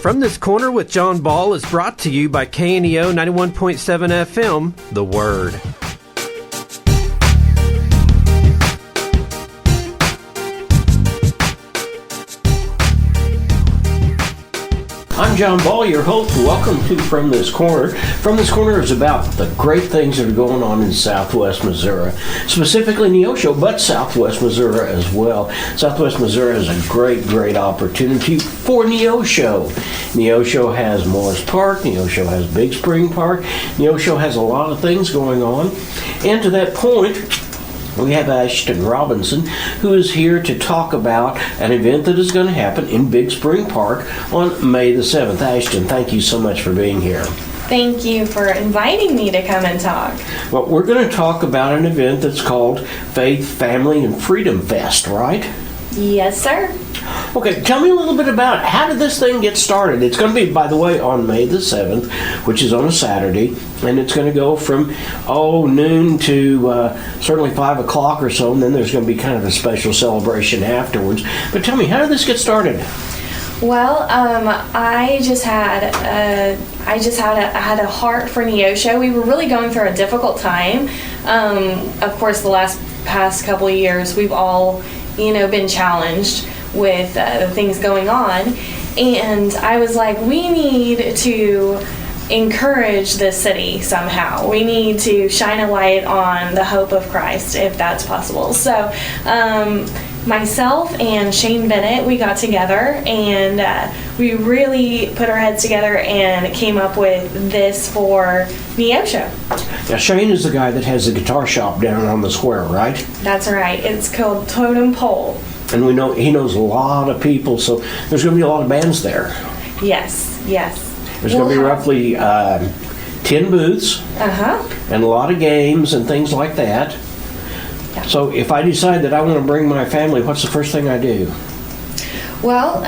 From This Corner with John Ball is brought to you by KNEO 91.7 FM, The Word. I'm John Ball, your host. Welcome to From This Corner. From This Corner is about the great things that are going on in Southwest Missouri, specifically Neosho, but Southwest Missouri as well. Southwest Missouri is a great opportunity for Neosho. Neosho has Morris Park. Neosho has Big Spring Park. Neosho has a lot of things going on. And to that point, we have Ashton Robinson, who is here to talk about an event that is going to happen in Big Spring Park on May the 7th. Ashton, thank you so much for being here. Thank you for inviting me to come and talk. Well, we're going to talk about an event that's called Faith, Family, and Freedom Fest, right? Yes, sir. Okay, tell me a little bit about how did this thing get started? It's going to be, by the way, on May the 7th, which is on a Saturday, and it's going to go from, noon to certainly 5 o'clock or so, and then there's going to be kind of a special celebration afterwards. But tell me, how did this get started? Well, I had a heart for Neosho. We were really going through a difficult time. Of course, the past couple of years, we've all been challenged with the things going on, and I was like, we need to encourage this city somehow. We need to shine a light on the hope of Christ, if that's possible. So myself and Shane Bennett, we got together and we really put our heads together and came up with this for Neosho. Now, Shane is the guy that has the guitar shop down on the square, right? That's right. It's called Totem Pole. And we know he knows a lot of people, so there's going to be a lot of bands there. Yes. There's going to be roughly 10 booths and a lot of games and things like that. Yeah. So if I decide that I want to bring my family, what's the first thing I do? Well,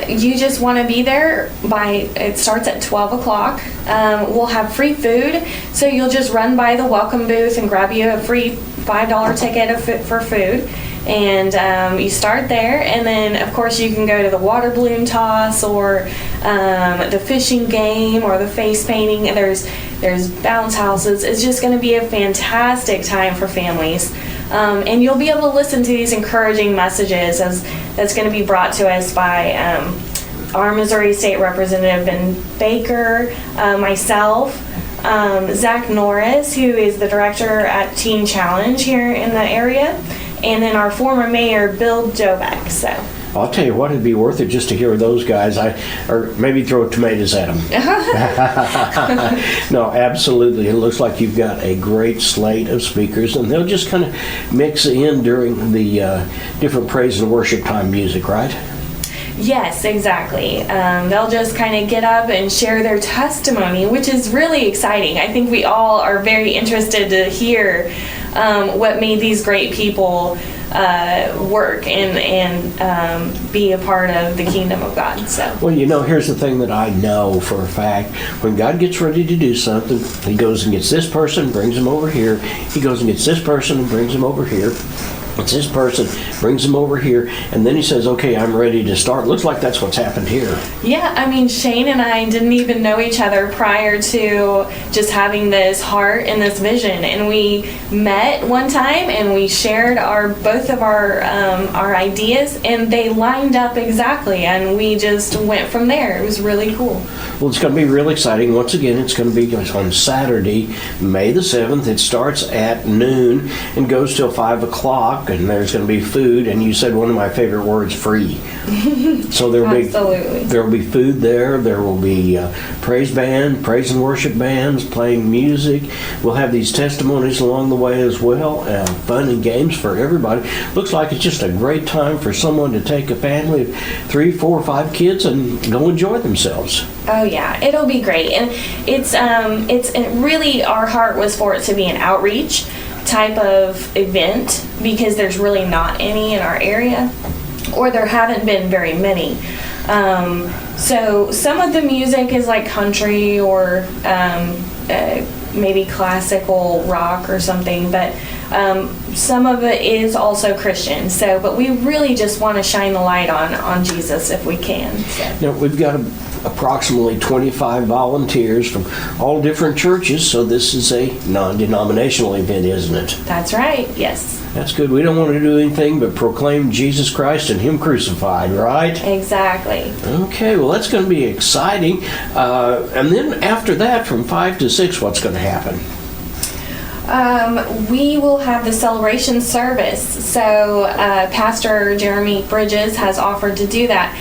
you just want to be there it starts at 12 o'clock. We'll have free food, so you'll just run by the welcome booth and grab you a free $5 ticket for food. And you start there, and then of course you can go to the water balloon toss or the fishing game or the face painting. And there's bounce houses. It's just going to be a fantastic time for families. And you'll be able to listen to these encouraging messages that's going to be brought to us by our Missouri State Representative Ben Baker, myself, Zach Norris, who is the director at Teen Challenge here in the area, and then our former mayor, Bill Jobeck. So I'll tell you what, it'd be worth it just to hear those guys, or maybe throw tomatoes at them. No, absolutely. It looks like you've got a great slate of speakers, and they'll just kind of mix in during the different praise and worship time music, right? Yes, exactly. They'll just kind of get up and share their testimony, which is really exciting. I think we all are very interested to hear what made these great people work and be a part of the kingdom of God. So. Well, here's the thing that I know for a fact. When God gets ready to do something, he goes and gets this person, brings them over here. He goes and gets this person and brings them over here. It's this person, brings him over here, and then he says, okay, I'm ready to start. Looks like that's what's happened here. Yeah, I mean, Shane and I didn't even know each other prior to just having this heart and this vision. And we met one time and we shared both of our ideas, and they lined up exactly, and we just went from there. It was really cool. Well, it's going to be real exciting. Once again, it's going to be on Saturday, May the 7th. It starts at noon and goes till 5 o'clock. And there's going to be food, and you said one of my favorite words, free. So there will be food there. There will be praise and worship bands playing music. We'll have these testimonies along the way as well. Fun and games for everybody. Looks like it's just a great time for someone to take a family of 3, 4, 5 kids and go enjoy themselves. Oh yeah, it'll be great, and it's really our heart was for it to be an outreach type of event, because there's really not any in our area, or there haven't been very many. So some of the music is like country or maybe classical rock or something, but Some of it is also Christian. So, but we really just want to shine the light on Jesus if we can. So. Now, we've got approximately 25 volunteers from all different churches, so this is a non-denominational event, isn't it? That's right, yes. That's good. We don't want to do anything but proclaim Jesus Christ and Him crucified, right? Exactly. Okay, well, that's going to be exciting. And then after that, from 5 to 6, what's going to happen? We will have the celebration service. So Pastor Jeremy Bridges has offered to do that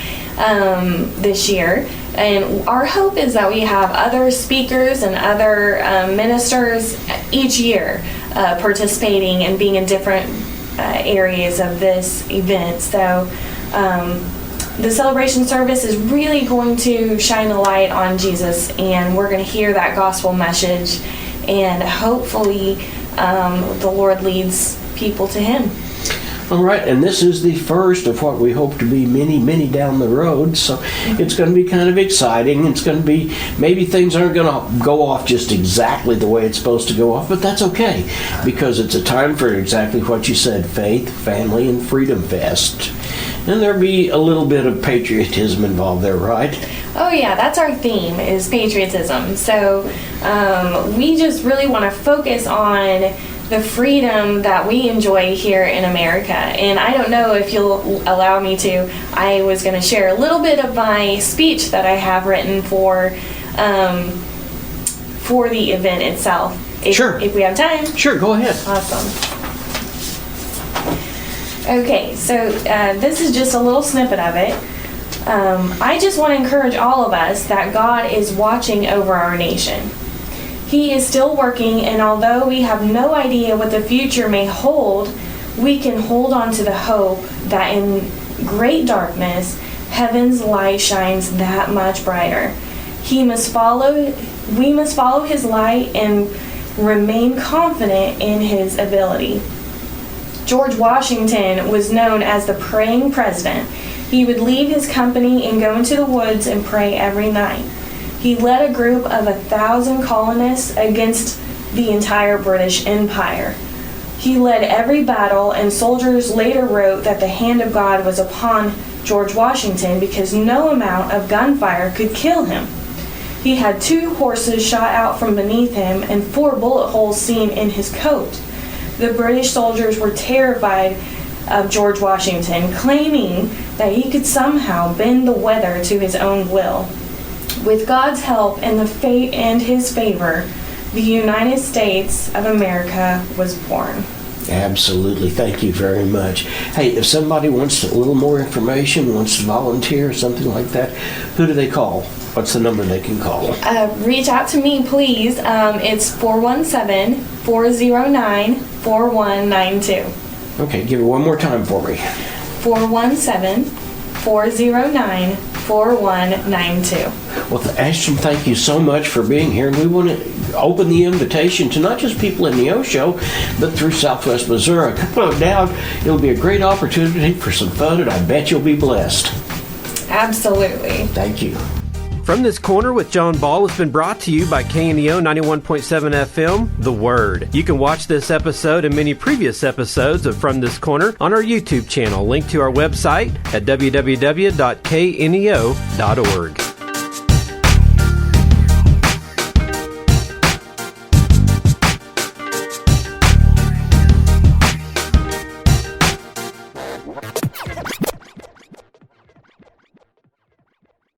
this year. And our hope is that we have other speakers and other ministers each year participating and being in different areas of this event. So the celebration service is really going to shine a light on Jesus, and we're going to hear that gospel message, and hopefully the Lord leads people to Him. All right, and this is the first of what we hope to be many, many down the road, so it's going to be kind of exciting. It's going to be, maybe things aren't going to go off just exactly the way it's supposed to go off, but that's okay, because it's a time for exactly what you said, faith, family, and freedom fest. And there'll be a little bit of patriotism involved there, right? Oh yeah, that's our theme, is patriotism. So we just really want to focus on the freedom that we enjoy here in America. And I don't know if you'll allow me to, I was going to share a little bit of my speech that I have written for the event itself. Sure. If we have time. Sure, go ahead. Awesome. Okay, so this is just a little snippet of it. I just want to encourage all of us that God is watching over our nation. He is still working, and although we have no idea what the future may hold, we can hold on to the hope that in great darkness, heaven's light shines that much brighter. We must follow His light and remain confident in His ability. George Washington was known as the praying president. He would leave his company and go into the woods and pray every night. He led a group of 1,000 colonists against the entire British Empire. He led every battle, and soldiers later wrote that the hand of God was upon George Washington because no amount of gunfire could kill him. He had 2 horses shot out from beneath him and 4 bullet holes seen in his coat. The British soldiers were terrified of George Washington, claiming that he could somehow bend the weather to his own will. With God's help and His favor, the United States of America was born. Absolutely. Thank you very much. Hey, if somebody wants a little more information, wants to volunteer, something like that, who do they call? What's the number they can call? Reach out to me, please. It's 417-409-4192. Okay, give it one more time for me. 417-409-4192. Well, Ashton, thank you so much for being here. And we want to open the invitation to not just people in Neosho, but through Southwest Missouri. Come on down. It'll be a great opportunity for some fun, and I bet you'll be blessed. Absolutely. Thank you. From This Corner with John Ball has been brought to you by KNEO 91.7 FM, The Word. You can watch this episode and many previous episodes of From This Corner on our YouTube channel, linked to our website at www.kneo.org.